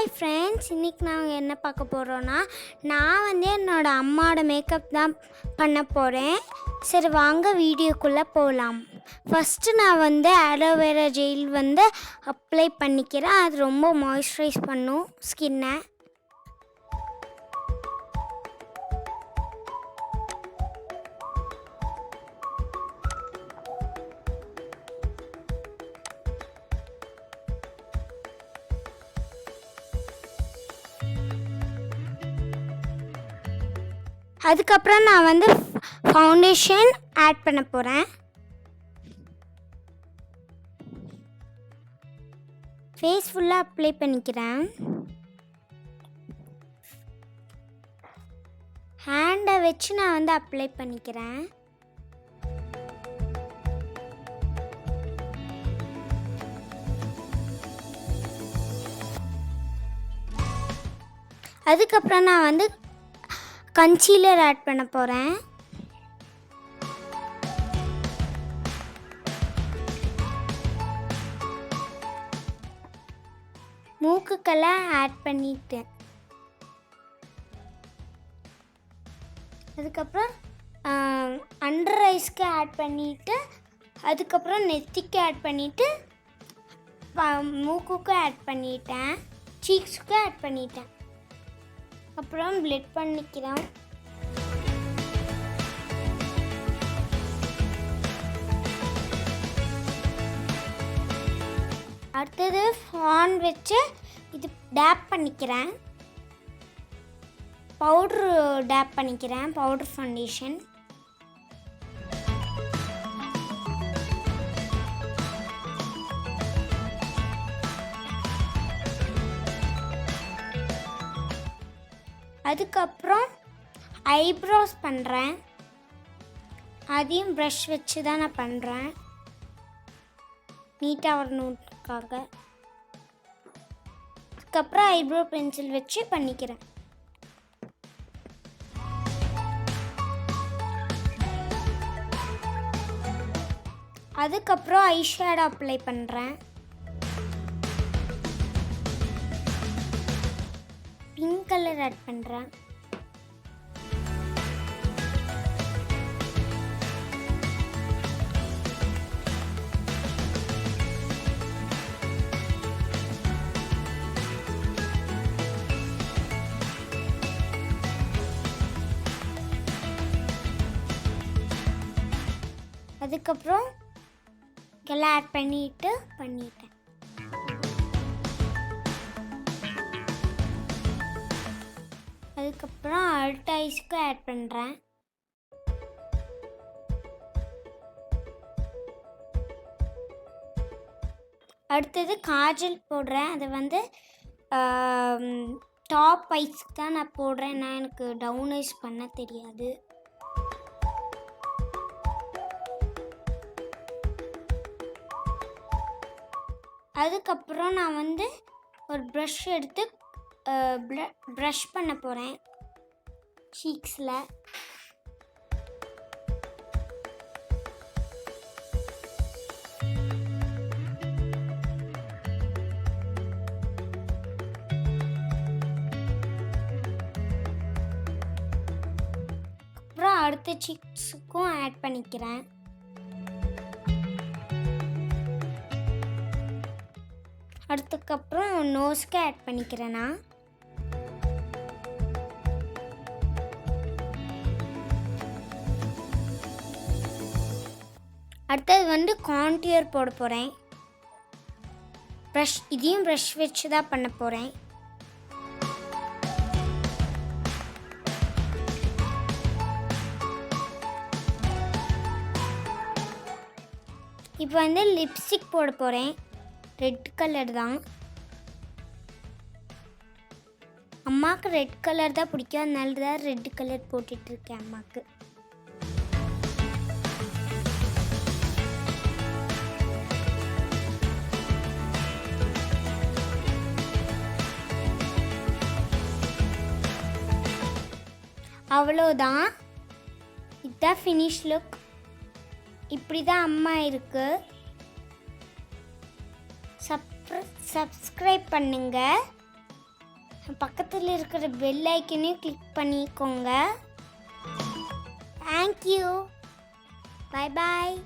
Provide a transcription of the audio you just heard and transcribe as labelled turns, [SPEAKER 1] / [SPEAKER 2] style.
[SPEAKER 1] Hi friends, இன்றைக்கி நாங்கள் என்ன பார்க்க போகிறோன்னா, நான் என்னோடய அம்மாவோட மேக்கப் தான் பண்ண போகிறேன். சரி வாங்க வீடியோக்குள்ளே போகலாம். ஃபஸ்ட்டு நான் ஆலோவேரா ஜெல் அப்ளை பண்ணிக்கிறேன். அது ரொம்ப மாய்ஸ்சரைஸ் பண்ணும் ஸ்கின்னை. அதுக்கப்புறம் நான் ஃபவுண்டேஷன் ஆட் பண்ண போகிறேன். ஃபேஸ் ஃபுல்லாக அப்ளை பண்ணிக்கிறேன். ஹேண்டை வச்சு நான் அப்ளை பண்ணிக்கிறேன். அதுக்கப்புறம் நான் கன்சீலர் ஆட் பண்ண போகிறேன். மூக்குக்கெல்லாம் ஆட் பண்ணிட்டேன். அதுக்கப்புறம் அண்டர் ஐஸ்க்கு ஆட் பண்ணிவிட்டு, அதுக்கப்புறம் நெத்திக்கு ஆட் பண்ணிவிட்டு, மூக்குக்கு ஆட் பண்ணிட்டேன், சீக்ஸுக்கு ஆட் பண்ணிட்டேன். அப்புறம் பிளெண்ட் பண்ணிக்கிறேன். அடுத்தது ஃபான் வச்சு இது டேப் பண்ணிக்கிறேன். பவுட்ரு டேப் பண்ணிக்கிறேன், பவுட்ரு ஃபவுண்டேஷன். அதுக்கப்புறம் ஐப்ரோஸ் பண்ணுறேன். அதையும் ப்ரஷ் வச்சு தான் நான் பண்ணுறேன், நீட்டாக வரணுக்காக. அதுக்கப்புறம் ஐப்ரோ பென்சில் வச்சு பண்ணிக்கிறேன். அதுக்கப்புறம் ஐஷேடோ அப்ளை பண்ணுறேன். பிங்க் கலர் ஆட் பண்ணுறேன். அதுக்கப்புறம் எல்லாம் ஆட் பண்ணிட்டேன். அதுக்கப்புறம் அல்ட் ஐஸ்க்கு ஆட் பண்ணுறேன். அடுத்தது காஜல் போடுறேன். அதை டாப் ஐஸ்க்கு தான் நான் போடுறேன். எனக்கு டவுன் ஐஸ் பண்ண தெரியாது. அதுக்கப்புறம் நான் ஒரு ப்ரஷ் எடுத்து ப்ரஷ் பண்ண போகிறேன் சீக்ஸில். அப்புறம் அடுத்த சீக்ஸுக்கும் ஆட் பண்ணிக்கிறேன். அதுக்கப்புறம் நோஸ்க்கு ஆட் பண்ணிக்கிறேன் நான். அடுத்தது கான்டியர் போட போகிறேன். இதையும் ப்ரஷ் வச்சு தான் பண்ண போகிறேன். இப்போ லிப்ஸ்டிக் போட போகிறேன். ரெட் கலர் தான். அம்மாவுக்கு ரெட் கலர் தான் பிடிக்கும், அதனால தான் ரெட் கலர் போட்டுட்ருக்கேன் அம்மாவுக்கு. அவ்வளோதான், இதுதான் ஃபினிஷ் லுக். இப்படி தான் அம்மா இருக்குது. சப்ஸ்கிரைப் பண்ணுங்கள். பக்கத்தில் இருக்கிற பெல் ஐக்கனையும் கிளிக் பண்ணிக்கோங்க. தேங்க்யூ. Bye bye.